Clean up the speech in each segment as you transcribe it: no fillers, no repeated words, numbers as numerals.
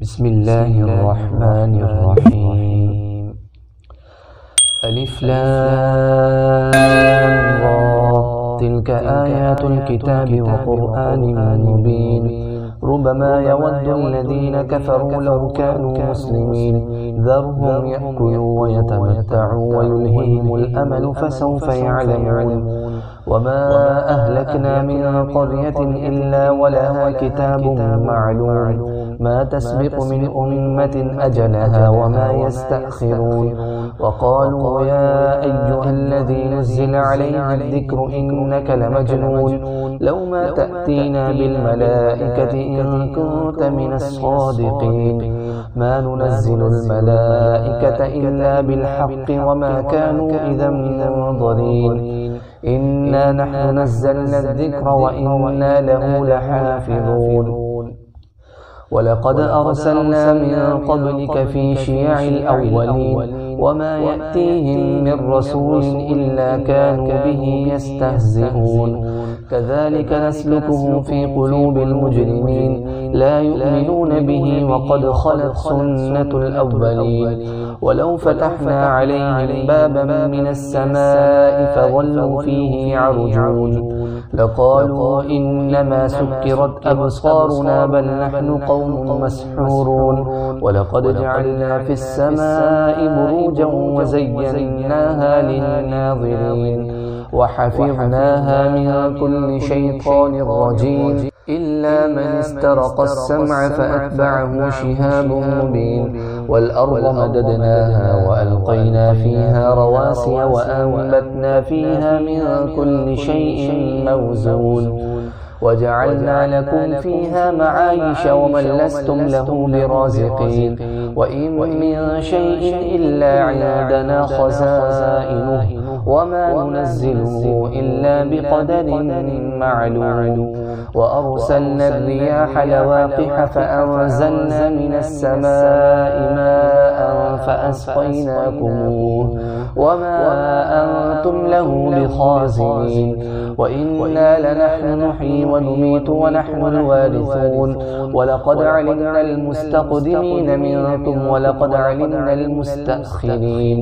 بسم الله الرحمن الرحيم. ألف لام را، تلك آيات الكتاب وقرآن مبين. ربما يود الذين كفروا لو كانوا مسلمين، ذرهم يأكلوا ويتمتعوا ويلههم الأمل فسوف يعلمون. وما أهلكنا من قرية إلا ولها كتاب معلوم، ما تسبق من أمة أجلها وما يستأخرون. وقالوا يا أيها الذي نزل عليه الذكر إنك لمجنون، لو ما تأتينا بالملائكة إن كنت من الصادقين. ما ننزل الملائكة إلا بالحق وما كانوا إذا منظرين. إنا نحن نزلنا الذكر وإنا له لحافظون. ولقد أرسلنا من قبلك في شيع الأولين، وما يأتيهم من رسول إلا كانوا به يستهزئون. كذلك نسلكه في قلوب المجرمين، لا يؤمنون به وقد خلت سنة الأولين. ولو فتحنا عليهم بابا من السماء فظلوا فيه يعرجون، لقالوا إنما سكرت أبصارنا بل نحن قوم مسحورون. ولقد جعلنا في السماء بروجا وزيناها للناظرين، وحفظناها من كل شيطان رجيم إلا من استرق السمع فأتبعه شهاب مبين. والأرض مددناها وألقينا فيها رواسي وأنبتنا فيها من كل شيء موزون. وجعلنا لكم فيها معايش ومن لستم له برازقين. وإن من شيء إلا عندنا خزائنه وما ننزله إلا بقدر معلوم. وأرسلنا الرياح لواقح فأنزلنا من السماء ماء فأسقيناكموه وما أنتم له بخازنين. وإنا لنحن نحيي ونميت ونحن الوارثون. ولقد علمنا المستقدمين منكم ولقد علمنا المستأخرين.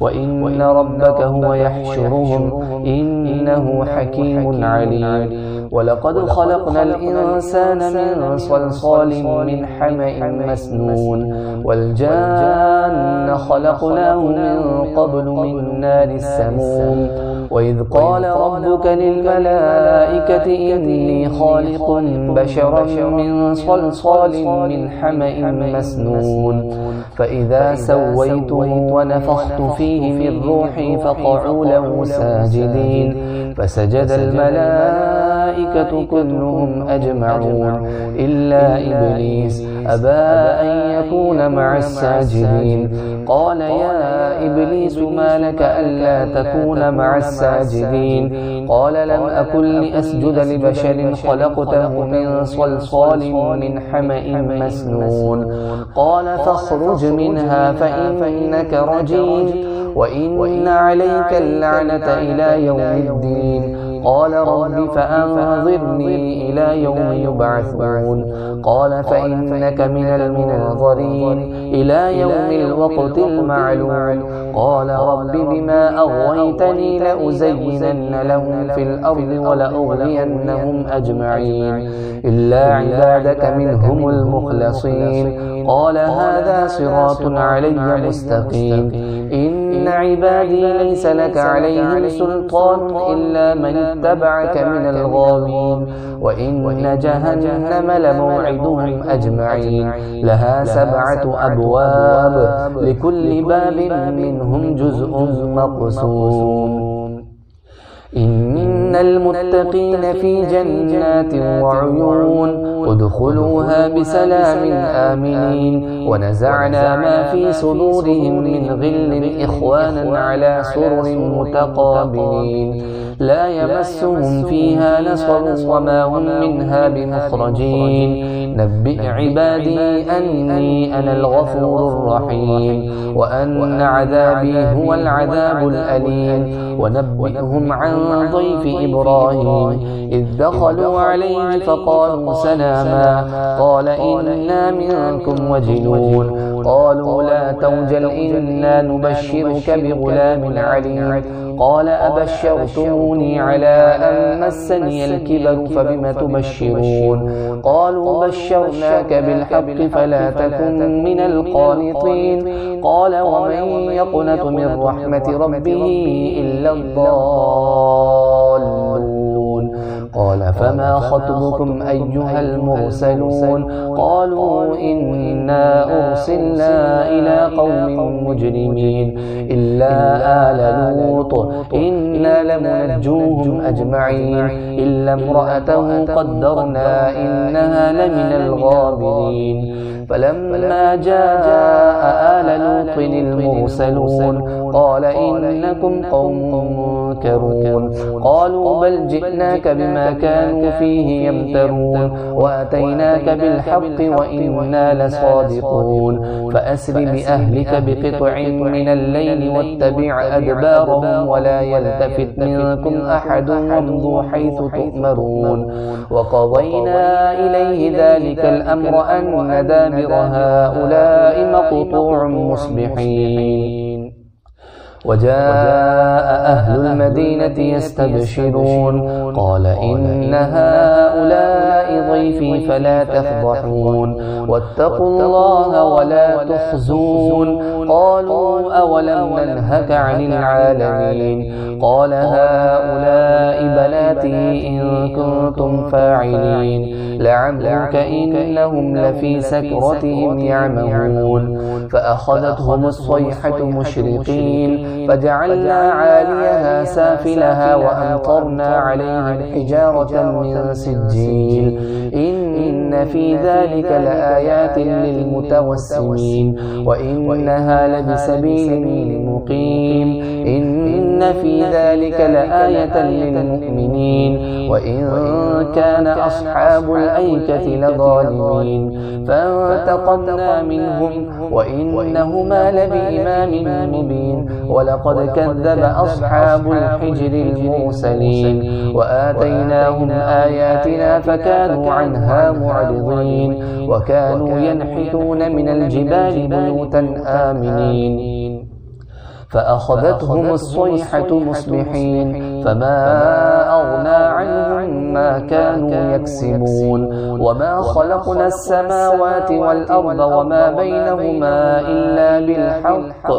وإن ربك هو يحشرهم إنه حكيم عليم. ولقد خلقنا الإنسان من صلصال من حمأ مسنون. والجان خلقناه من قبل من نار السموم. وإذ قال ربك للملائكة إني خالق بشرا من صلصال من حمأ مسنون، فإذا سويته ونفخت فيه من روحي فقعوا له ساجدين. فسجد الملائكة كلهم أجمعون إلا إبليس أبى أن يكون مع الساجدين. قال يا إبليس ما لك ألا تكون مع الساجدين؟ قال لم أكن لأسجد لبشر خلقته من صلصال من حمأ مسنون. قال فاخرج منها فإنك رجيم وإن عليك اللعنة إلى يوم الدين. قال رب فأنظرني إلى يوم يبعثون. قال فإنك من المنظرين إلى يوم الوقت المعلوم. قال رب بما أغويتني لأزينن لهم في الأرض ولأغوينهم أجمعين إلا عبادك منهم المخلصين. قال هذا صراط علي مستقيم. إن عبادي ليس لك عليهم سلطان إلا من اتبعك من الغاوين. وإن جهنم لموعدهم أجمعين، لها 7 أبواب لكل باب منهم جزء مقسوم. إن المتقين في جنات وعيون ادخلوها بسلام آمنين. ونزعنا ما في صدورهم من غل إخوانا على سرر متقابلين. لا يمسهم فيها نصب وما هم منها بمخرجين نبئ عبادي أني أنا الغفور الرحيم وأن عذابي هو العذاب الأليم ونبئهم عن ضيف إبراهيم إذ دخلوا عليه فقالوا سلاما قال إنا منكم وجلون قالوا لا توجل إنا نبشرك بغلام عليم قال أبشرتموني على أن مسني الكبر فبم تبشرون قالوا بشرناك بالحق فلا تكن من القانطين قال ومن يقنط من رحمة ربه إلا الضالون قال فما خطبكم أيها المرسلون قالوا إنا أرسلنا إلى قوم مجرمين إلا آل لوط إنا لمنجوهم أجمعين إلا امرأته قدرنا إنها لمن الغابرين فلما جاء آل لوط المرسلون قال إنكم قوم منكرون قالوا بل جئناك بما كانوا فيه يمترون وأتيناك بالحق وإنا لصادقون فأسر بأهلك بقطع من الليل واتبع أدبارهم ولا يلتفت منكم أحد وامضوا حيث تؤمرون وقضينا إليه ذلك الأمر أن دابر هؤلاء مقطوع مصبحين وجاء أهل المدينة يستبشرون قال إن هؤلاء ضيفي فلا تفضحون واتقوا الله ولا تخزون قالوا أولم ننهك عن العالمين قال هؤلاء بناتي إن كنتم فاعلين لعمرك إنهم لفي سكرتهم يعمهون فأخذتهم الصيحة مشرقين فجعلنا عاليها سافلها وأمطرنا عليهم حجارة من سجيل إن في ذلك لآيات للمتوسمين وإنها لبسبيل مقيم إن في ذلك لآية للمؤمنين وإن كان أصحاب الأيكة لظالمين فانتقمنا منهم وإنهما لبإمام مبين ولقد كذب أصحاب الحجر المرسلين وآتيناهم آياتنا فكانوا عنها معرضين وكانوا ينحتون من الجبال بيوتا آمنين فأخذتهم الصيحة مصبحين فما أغنى عنهم ما كانوا يكسبون وما خلقنا السماوات والأرض وما بينهما إلا بالحق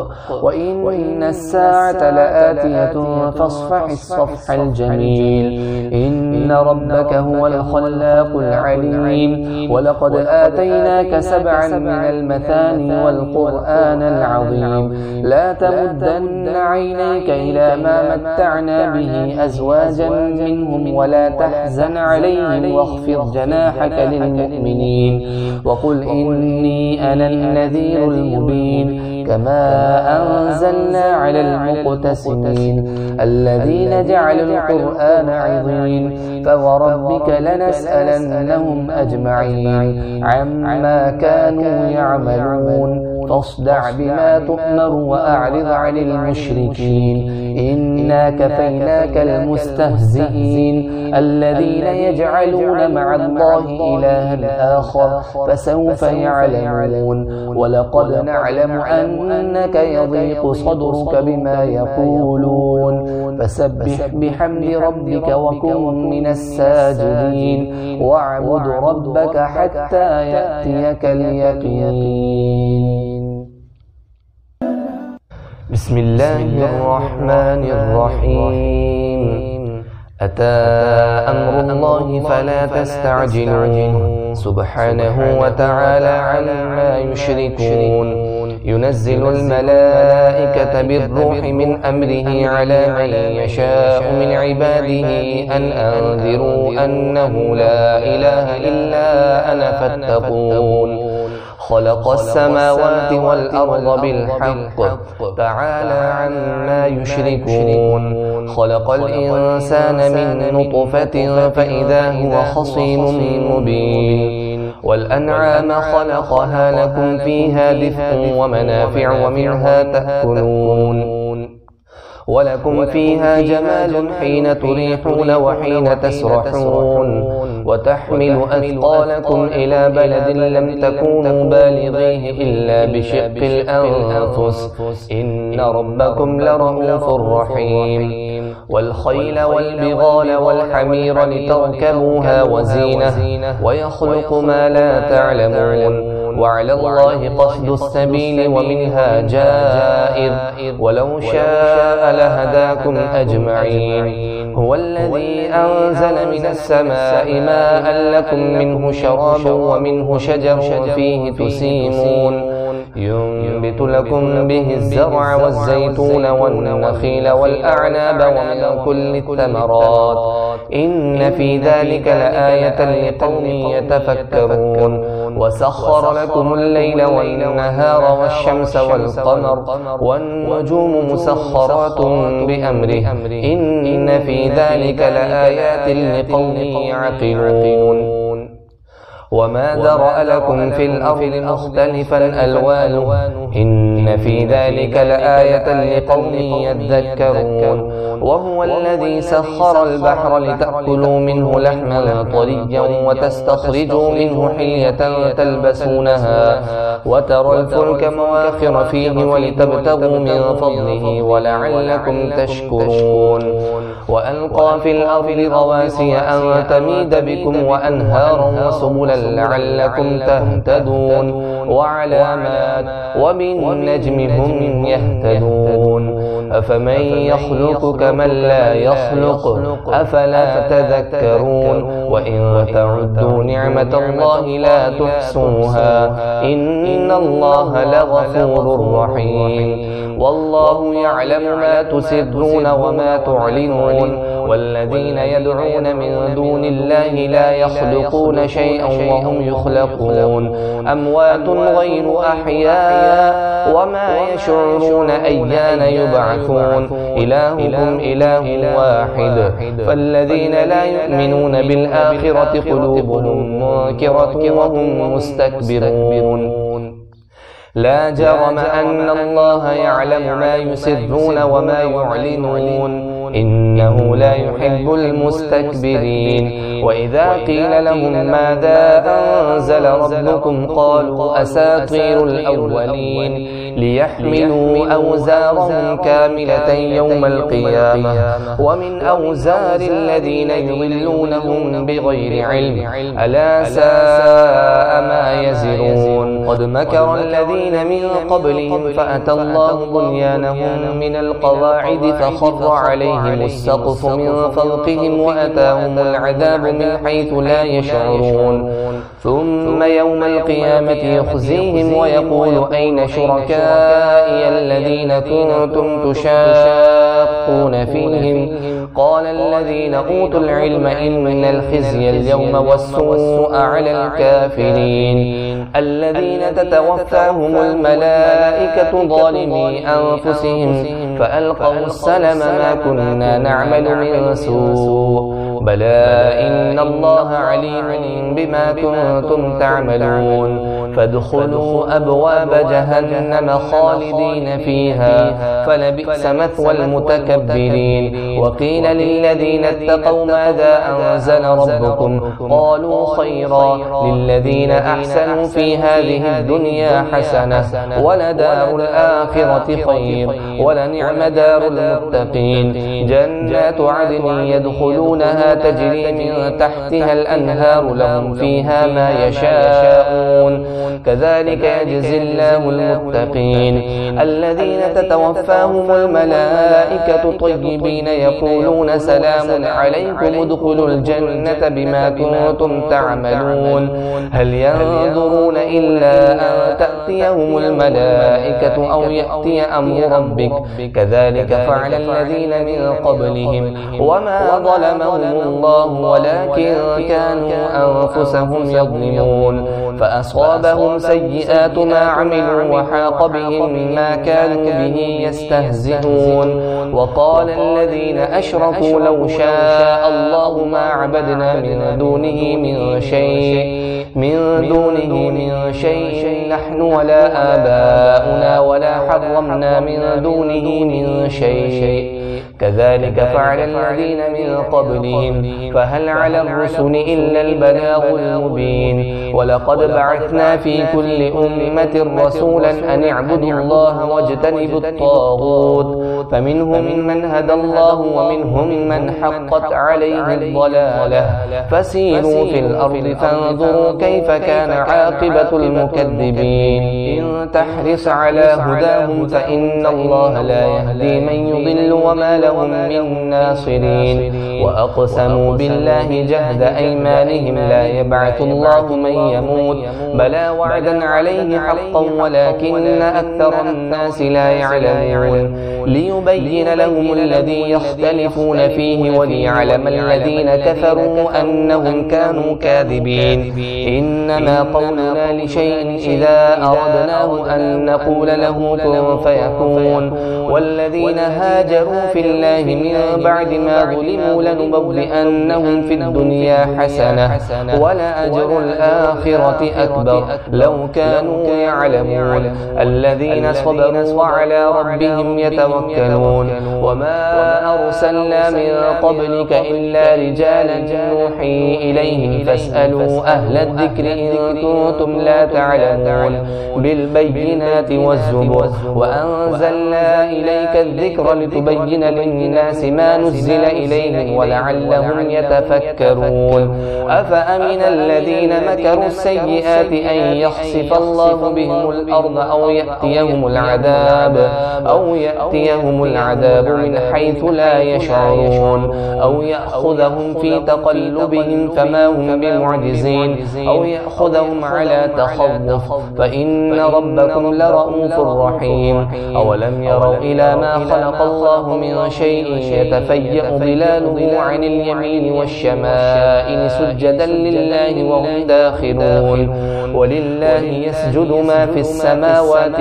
وإن الساعة لآتية فاصفح الصفح الجميل إن ربك هو الخلاق العليم ولقد آتيناك 7 من المثاني والقرآن العظيم لا تمدن عينيك إلى ما متعنا به أزواجا منهم ولا تحزن عليهم واخفض جناحك للمؤمنين وقل إني أنا النذير المبين كما أنزلنا على المقتسمين الذين جعلوا القرآن عظيم فوربك لنسألنهم أجمعين عما كانوا يعملون فاصدع بما تؤمر وأعرض عن المشركين إنا كفيناك المستهزئين الذين يجعلون مع الله إلها آخر فسوف يعلمون ولقد نعلم أنك يضيق صدرك بما يقولون فسبح بحمد ربك وكن من الساجدين واعبد ربك حتى يأتيك اليقين. بسم الله الرحمن الرحيم أتى أمر الله فلا تستعجلوه سبحانه وتعالى عما يشركون ينزل الملائكة بالروح من أمره على من يشاء من عباده أن أنذروا أنه لا إله إلا أنا فاتقون خلق السماوات والأرض بالحق تعالى عما يشركون خلق الإنسان من نطفة فإذا هو خصيم مبين والأنعام خلقها لكم فيها دفء ومنافع ومنها تأكلون ولكم فيها جمال حين تريحون وحين تسرحون وتحمل أثقالكم إلى بلد لم تكونوا بالغيه إلا بشق الأنفس إن ربكم لرؤوف رحيم والخيل والبغال والحمير لتركبوها وزينة ويخلق ما لا تعلمون وعلى الله قصد السبيل ومنها جائر ولو شاء لهداكم أجمعين هو الذي أنزل من السماء ماء لكم منه شراب ومنه شجر فيه تسيمون ينبت لكم به الزرع والزيتون والنخيل والأعناب ومن كل الثمرات إن في ذلك لآية لقوم يتفكرون وسخر لكم الليل والنهار والشمس والقمر والنجوم مسخرات بأمره إن في ذلك لآيات لقوم يعقلون وما ذرأ لكم في الأرض مختلفا ألوانه إن في ذلك لآية لقوم يذكرون وهو الذي سخر البحر لتأكلوا منه لحما طريا وتستخرجوا منه حلية تلبسونها وترى الفلك مواخر فيه ولتبتغوا من فضله ولعلكم تشكرون وألقى في الأرض رواسي أن تميد بكم وأنهارا وسبلا لعلكم تهتدون وعلامات وبالنجم هم يهتدون أفمن يخلق كمن لا يخلق أفلا تذكرون وإن تعدوا نعمة الله لا تحصوها إن الله لغفور رحيم والله يعلم ما تسرون وما تعلنون والذين يدعون من دون الله لا يخلقون شيئا وهم يخلقون أموات غير أحياء وما يشعرون أيان يبعثون إلهكم إله واحد فالذين لا يؤمنون بالآخرة قلوبهم منكرة وهم مستكبرون لا جرم أن الله يعلم ما يسرون وما يعلنون إنه لا يحب المستكبرين وإذا قيل لهم ماذا أنزل ربكم قالوا أساطير الأولين ليحملوا أوزارهم كاملة يوم القيامة ومن أوزار الذين يضلونهم بغير علم ألا ساء ما يزرون قد مكر الذين من قبلهم فأتى الله بنيانهم من القواعد فخر عليهم السقف من فوقهم وأتاهم العذاب من حيث لا يشعرون ثم يوم القيامة يخزيهم ويقول أين شركائي الذين كنتم تشاقون فيهم قال الذين أوتوا العلم إن الخزي اليوم والسوء على الكافرين الذين تتوفاهم الملائكة ظالمي أنفسهم فألقوا السلم ما كنا نعمل من سوء بلى إن الله عليم بما كنتم تعملون فادخلوا أبواب جهنم خالدين فيها فلبئس مثوى المتكبرين وقيل للذين اتقوا ماذا أنزل ربكم قالوا خيرا للذين أحسنوا في هذه الدنيا حسنة ولدار الآخرة خير ولنعم دار المتقين جنات عدن يدخلونها تجري من تحتها الأنهار لهم فيها ما يشاءون كذلك يجزي الله المتقين الذين تتوفاهم الملائكة طيبين يقولون سلام عليكم ادخلوا الجنة بما كنتم تعملون هل ينظرون إلا أن تأتيهم الملائكة أو يأتي أمر ربك كذلك فعل الذين من قبلهم وما ظلمهم الله ولكن كانوا أنفسهم يظلمون فأصابهم سيئات ما عملوا وحاق بهم ما كانوا به يستهزئون وقال الذين أشركوا لو شاء الله ما عبدنا من دونه من شيء نحن ولا آباؤنا ولا حرمنا من دونه من شيء كذلك فعل الذين من قبلهم فهل على الرسل إلا البلاغ المبين ولقد بعثنا في كل أمة رسولا أن اعبدوا الله واجتنبوا الطاغوت فمنهم من هدى الله ومنهم من حقت عليه الضلالة فسيروا في الأرض فانظروا كيف كان عاقبة المكذبين إن تحرص على هداهم فإن الله لا يهدي من يضل وما لهم من ناصرين وأقسموا بالله جهد أيمانهم لا يبعث الله من يموت بلى وعدا عليه حقا ولكن أكثر الناس لا يعلمون ليبين لهم الذي يختلفون فيه وليعلم الذين كفروا أنهم كانوا كاذبين إنما قولنا لشيء إذا أردناه أن نقول له كن فيكون والذين هاجروا في الله من بعد ما ظلموا لنبوئنهم في الدنيا حسنة ولأجر الآخرة أكبر لو كانوا يعلمون الذين صبروا وعلى ربهم يتوكلون وما أرسلنا من قبلك إلا رجالا نوحي إليهم فاسألوا أهل الذكر إن كنتم لا تعلمون بالبينات والزبر وأنزلنا إليك الذكر لتبين للناس ما نزل إليهم ولعلهم يتفكرون أفأمن الذين مكروا السيئات أن يخسف الله بهم الأرض أو يأتيهم العذاب من حيث لا يشعرون أو يأخذهم في تقلبهم فما هم بمعجزين أو يأخذهم على تخوف فإن ربكم لرؤوف رحيم أولم يروا إلى ما خلق الله من شيء يتفيأ ظلاله عن اليمين والشمائل سجدا لله وهم داخلون ولله يسجد ما في السماوات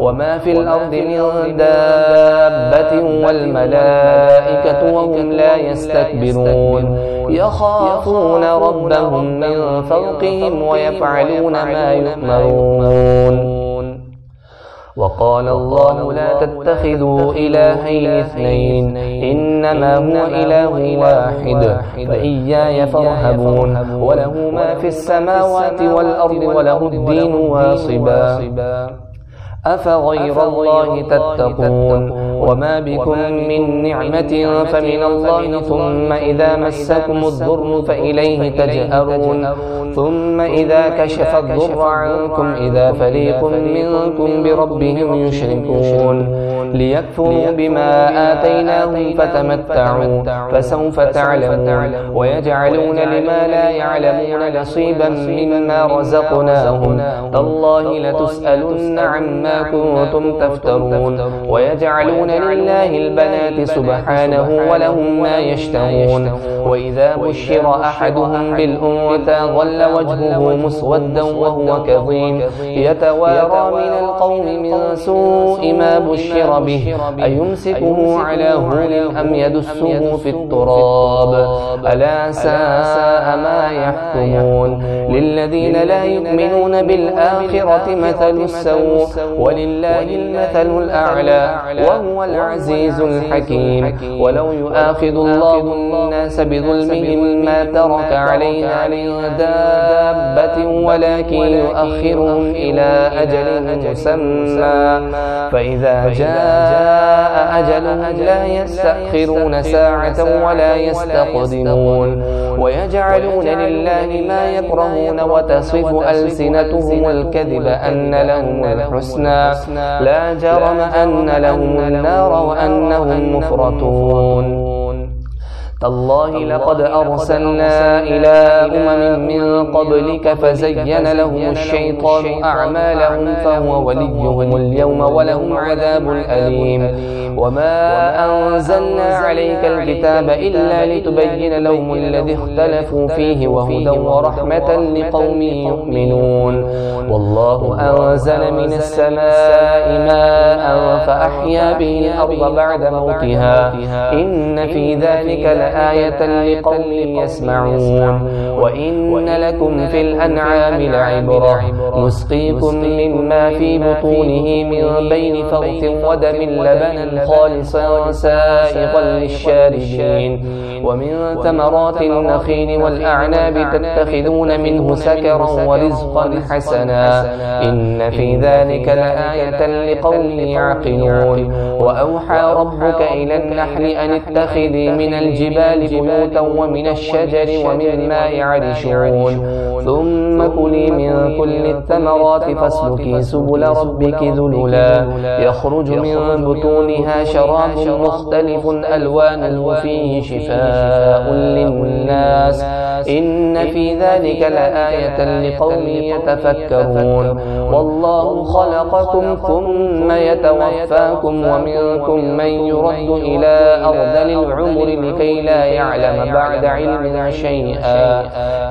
وما في الأرض من دابة والملائكة وهم لا يستكبرون يخافون ربهم من فوقهم ويفعلون ما يؤمرون وقال الله لا تتخذوا إلهين اثنين إنما هو إله واحد فإياي فارهبون وله ما في السماوات والأرض وله الدين واصبا أفغير الله تتقون وما بكم من نعمة فمن الله ثم إذا مسكم الضر فإليه تجأرون ثم إذا كشف الضر عنكم إذا فريق منكم بربهم يشركون ليكفروا بما آتيناهم فتمتعوا فسوف تعلمون ويجعلون لما لا يعلمون نصيبا مما رزقناهم تالله لتسألن عما كنتم تفترون ويجعلون لله البنات سبحانه ولهم ما يشتهون وإذا بشر أحدهم بالأنثى ظل وجهه مسودا وهو كظيم يتوارى من القوم من سوء ما بشر به أيمسكه على هون أم يدسه في التراب ألا ساء ما يحكمون للذين لا يؤمنون بالآخرة مثل السوء ولله المثل الأعلى وهو العزيز الحكيم ولو يؤاخذ الله الناس بظلمهم ما ترك عليها من دابة ولكن يؤخرهم إلى أجل مسمى فإذا جاء أجلهم لا يستأخرون ساعة ولا يستقدمون ويجعلون لله ما يكرهون وتصف ألسنتهم الكذب أن لهم الحسنى لا جرم أن لهم النار وأنهم مفرطون تالله لقد أرسلنا إلى أمم من قبلك فزين لهم الشيطان أعمالهم فهو وليهم اليوم ولهم عذاب أليم وما أنزلنا عليك الكتاب إلا لتبين لهم الذي اختلفوا فيه وهدى ورحمة لقوم يؤمنون والله أنزل من السماء ماء فأحيا به الأرض بعد موتها إن في ذلك لآية لقوم يسمعون وإن لكم في الأنعام لعبرة نسقيكم مما في بطونه من بين فرث ودم لبنا خالصا سائغا للشاربين ومن ثمرات النخيل والأعناب تتخذون منه سكرا ورزقا حسنا إن في ذلك لآية لقوم يعقلون وأوحى ربك إلى النحل أن اتخذي من الجبال بيوتا ومن الشجر ومما يعرشون ثم كلي من كل الثمرات فاسلكي سبل ربك ذللا يخرج من بطونها شراب مختلف ألوانه فيه شفاء للناس إن في ذلك لآية لقوم يتفكرون والله خلقكم ثم يتوفاكم ومنكم من يرد إلى أرذل العمر لكي لا يعلم بعد علم شيئا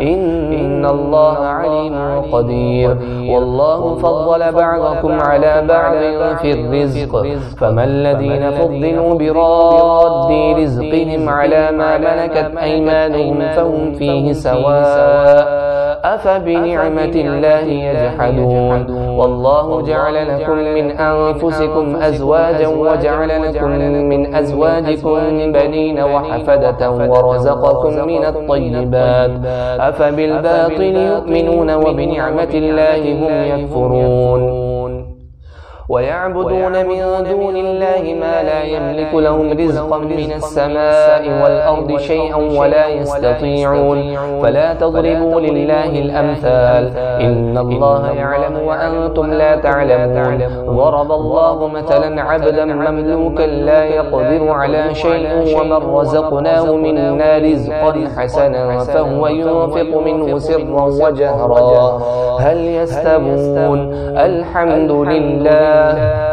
إن الله عليم قدير والله فضل بعضكم على بعض في الرزق فما الذين فضلوا براد رزقهم على ما ملكت أيمانهم فهم فيه سواء أفبنعمة الله يجحدون والله جعل لكم من أنفسكم أزواجا وجعل لكم من أزواجكم بنين وحفدة ورزقكم من الطيبات أفبالباطل يؤمنون وبنعمة الله هم يكفرون ويعبدون من دون الله ما لا يملك لهم رزقا من السماء والأرض شيئا ولا يستطيعون فلا تضربوا لله الأمثال إن الله يعلم وأنتم لا تعلمون ضرب الله مثلا عبدا مملوكا لا يقدر على شيء ومن رزقناه منا رزقا حسنا فهو ينفق منه سرا وجهرا هل يستوون الحمد لله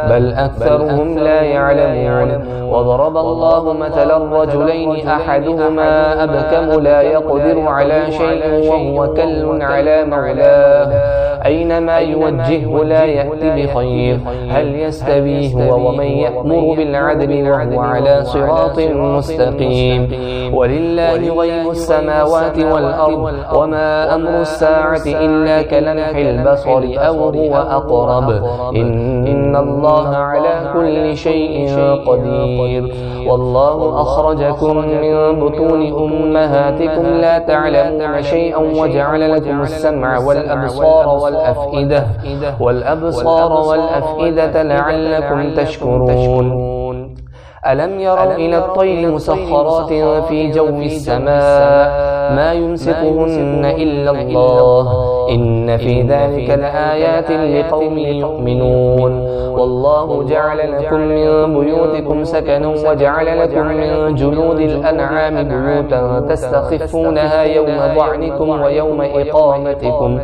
بل أكثرهم لا يعلمون وضرب الله مثلا رجلين أحدهما أبكم لا يقدر على شيء وهو كل على مولاه أينما يوجهه لا يأتي بخير هل يستوي هو ومن يأمر بالعدل وهو على صراط مستقيم ولله غيب السماوات والأرض وما أمر الساعة إلا كلمح البصر أو هو أقرب إن الله على كل شيء قدير والله أخرجكم من بطون أمهاتكم لا تعلمون شيئا وجعل لكم السمع والأبصار والأفئدة لعلكم تشكرون ألم يروا إلى الطير مسخرات في جو السماء ما يمسكهن إلا الله إن في ذلك لآيات لقوم يؤمنون والله جعل لكم من بيوتكم سكنا وجعل لكم من جلود الأنعام بيوتا تستخفونها يوم ضعنكم ويوم إقامتكم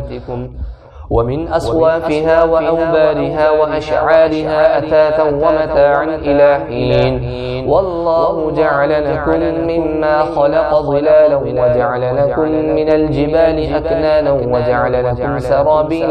ومن أصوافها وأوبارها وأشعارها أثاثا ومتاعا إلى حين والله جعل لكم مما خلق ظلالا وجعل لكم من الجبال أكنانا وجعل لكم سرابيل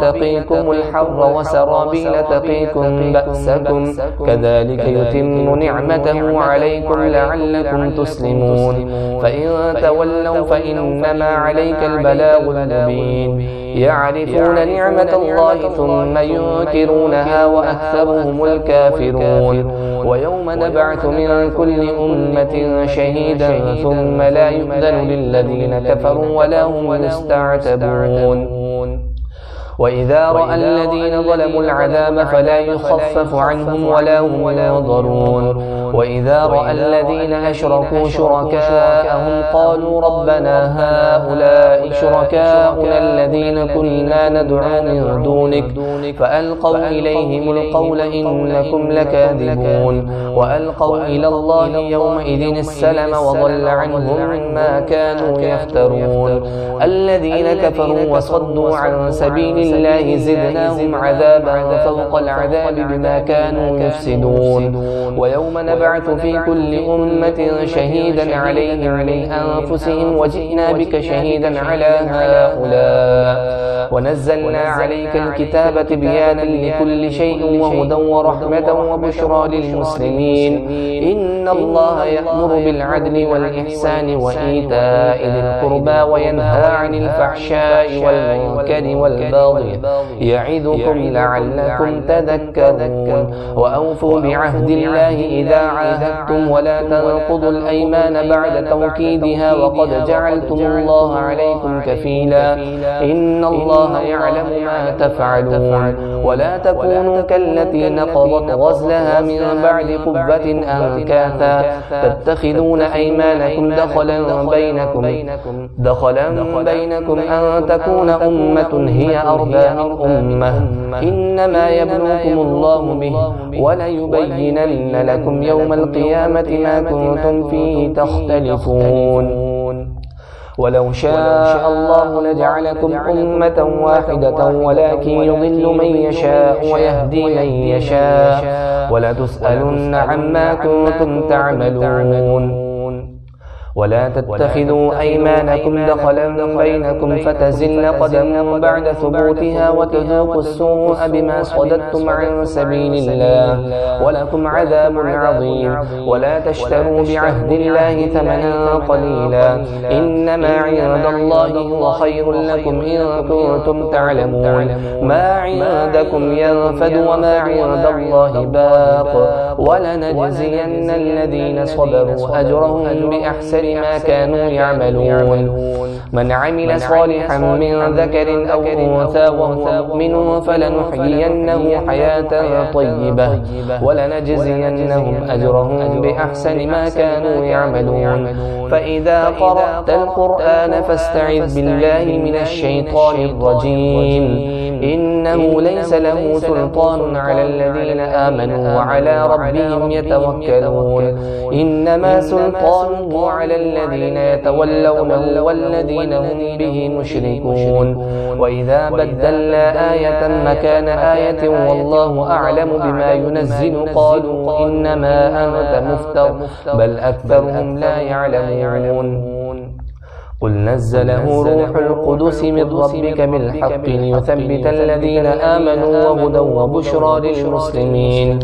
تقيكم الحر وسرابيل تقيكم بأسكم كذلك يتم نعمته عليكم لعلكم تسلمون فإن تولوا فإنما عليك البلاغ المبين يعرفون نعمة الله ثم ينكرونها وأكثرهم الكافرون ويوم نبعث من كل أمة شهيدا ثم لا يؤذن للذين كفروا ولا هم يستعتبون وإذا رأى الذين ظلموا العذاب فلا يخفف عنهم ولا هم ينظرون وإذا رأى الذين أشركوا شركاءهم قالوا ربنا هؤلاء شركاؤنا الذين كنا ندعو من دونك فألقوا إليهم القول إنكم لكاذبون وألقوا إلى الله يومئذ السلم وضل عنهم ما كانوا يفترون الذين كفروا وصدوا عن سبيل الله زدناهم عذابا فوق العذاب بما كانوا يفسدون ويوم نبعث في كل أمة شهيدا عليهم من أنفسهم وجئنا بك شهيدا على هؤلاء ونزلنا عليك الكتاب تبيانا لكل شيء وهدى ورحمة وبشرى للمسلمين إن الله يأمر بالعدل والإحسان وإيتاء ذي القربى وينهى عن الفحشاء والمنكر والبغي يعظكم لعلكم تذكرون وأوفوا بعهد الله إذا عاهدتم ولا تنقضوا الأيمان بعد توكيدها وقد جعلتم الله عليكم كفيلا إن الله يعلم ما تفعلون ولا تكونوا كالتي نقضت غزلها من بعد قوة أنكاثا تتخذون أيمانكم دخلا بينكم أن تكون أمة هي أربى من أمة إنما يبلوكم الله به وليبينن لكم يوم القيامة ما كنتم فيه تختلفون ولو شاء الله لجعلكم أمة واحدة ولكن يضل من يشاء ويهدي من يشاء ولتسألن عما كنتم تعملون ولا تتخذوا أيمانكم دخلا بينكم فتزل قدم بعد ثبوتها وتذوقوا السوء بما صددتم عن سبيل الله ولكم عذاب عظيم ولا تشتروا بعهد الله ثمنا قليلا إنما عند الله هو خير لكم إن كنتم تعلمون ما عندكم ينفد وما عند الله باق ولنجزين الذين صبروا أجرهم بأحسن ما كانوا يعملون من عمل صالحا من ذكر أو أنثى وهو مؤمن فلنحيينه حياة طيبة ولنجزينهم أجرهم بأحسن ما كانوا يعملون فإذا قرأت القرآن فاستعذ بالله من الشيطان الرجيم إنه ليس له سلطان على الذين آمنوا وعلى ربهم يتوكلون إنما سلطانه على الذين يتولونه والذين هم به مشركون وإذا بدلنا آية مكان آية والله أعلم بما ينزل قالوا إنما أنت مفتر بل أكثرهم لا يعلمون قل نزله روح القدس من ربك بالحق ليثبت الذين آمنوا وهدى وبشرى للمسلمين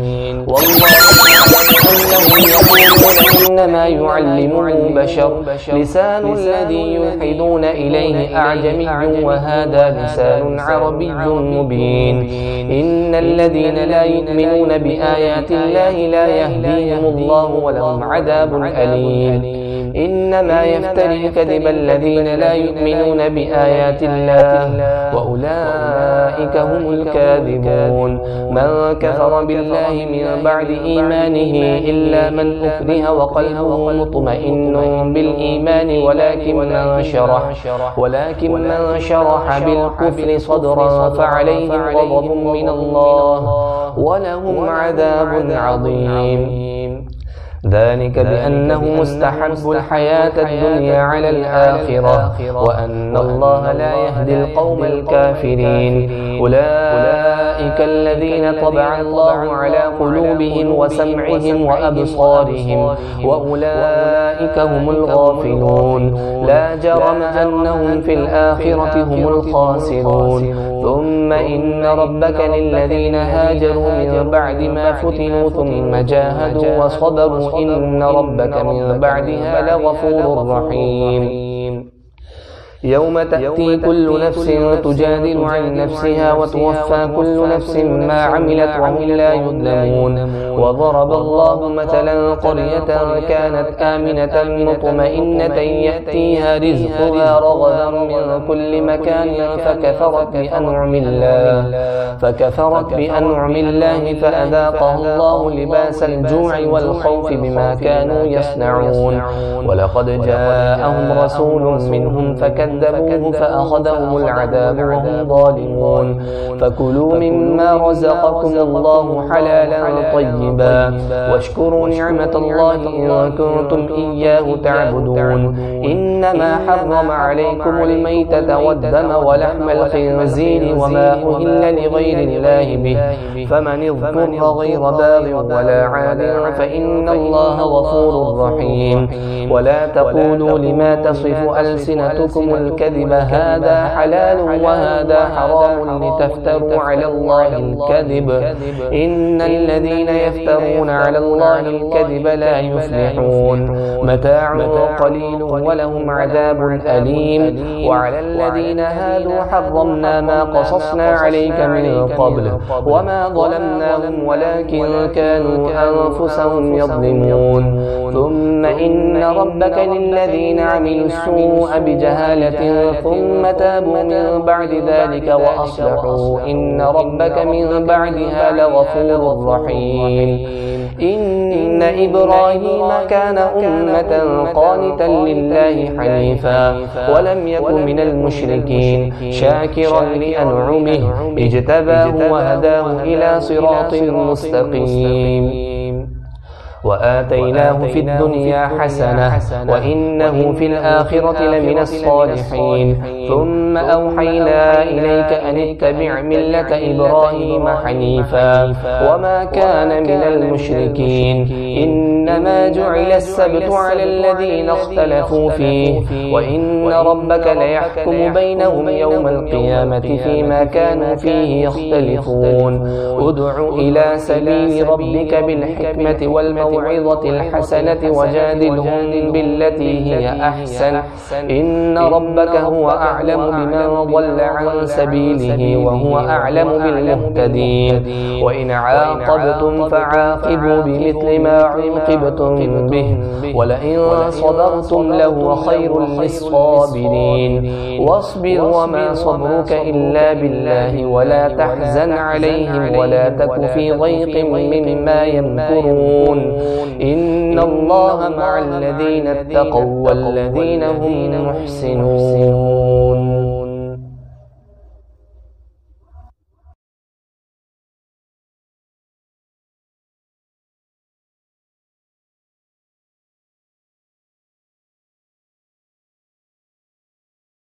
والله إنما يعلمه بشر لسان الذي يلحدون إليه أعجمي وهذا لسان عربي مبين إن الذين لا يؤمنون بآيات الله لا يهديهم الله ولهم عذاب أليم إنما يفتري كذب الذين لا يؤمنون بآيات الله وأولئك هم الكاذبون من كفر بالله من بعد إيمانه إلا من أكره وقلبه مطمئن بالإيمان ولكن من شرح بالكفر صدرا فعليهم غضب من الله ولهم عذاب عظيم ذلك بأنه مستحب الحياة الدنيا على الآخرة وأن الله لا يهدي القوم الكافرين أولئك الذين طبع الله على قلوبهم وسمعهم وأبصارهم وأولئك هم الغافلون لا جرم أنهم في الآخرة هم الخاسرون ثم إن ربك للذين هاجروا من بعد ما فتنوا ثم جاهدوا وصبروا إن ربك من بعدها لغفور رحيم يوم تأتي كل نفس تجادل عن نفسها وتوفى كل نفس ما عملت وهم لا يظلمون وضرب الله مثلا قرية كانت آمنة مطمئنة يأتيها رزقها رغدا من كل مكان فكفرت بأنعم الله فأذاقها الله لباس الجوع والخوف بما كانوا يصنعون. ولقد جاءهم رسول منهم فكذبوه فأخذهم العذاب وهم ظالمون. فكلوا مما رزقكم الله حلالا طيبا واشكروا نعمة الله إن كنتم إياه تعبدون. إنما حرم عليكم الميتة والدم ولحم الخنزير وما أهل لغير الله به، فمن اضطر غير باغ ولا عاد فإن الله غفور رحيم. ولا تقولوا لما تصف ألسنتكم الكذب هذا حلال وهذا حرام لتفتروا على الله الكذب، إن الذين يفترون على الله الكذب لا يفلحون. متاع قليل ولهم عذاب أليم. وعلى الذين هادوا حرمنا ما قصصنا عليك من قبل وما ظلمناهم ولكن كانوا أنفسهم يظلمون. ثم إن ربك للذين عملوا السوء بجهالة ثم تابوا من بعد ذلك وأصلحوا إن ربك من بعدها لغفور رحيم. إن إبراهيم كان أمة قانتا لله حنيفا ولم يكن من المشركين شاكرا لأنعمه اجتباه وهداه إلى صراط مستقيم. وآتيناه في الدنيا حسنة وإنه في الآخرة لمن الصالحين. ثم أوحينا إليك أن اتبع ملة إبراهيم حنيفا وما كان من المشركين. إنما جعل السبت على الذين اختلفوا فيه وإن ربك ليحكم بينهم يوم القيامة فيما كانوا فيه يختلفون. ادع إلى سبيل ربك بالحكمة والموعظة الحسنة وجادلهم بالتي هي أحسن إن ربك هو أعلم بمن ضل عن سبيله وهو أعلم بالمهتدين. وإن عاقبتم فعاقبوا بمثل ما عوقبتم به ولئن صبرتم لهو خير للصابرين. واصبر وما صبرك إلا بالله ولا تحزن عليهم ولا تك في ضيق مما يمكرون. إن الله مع الذين اتقوا والذين هم محسنون.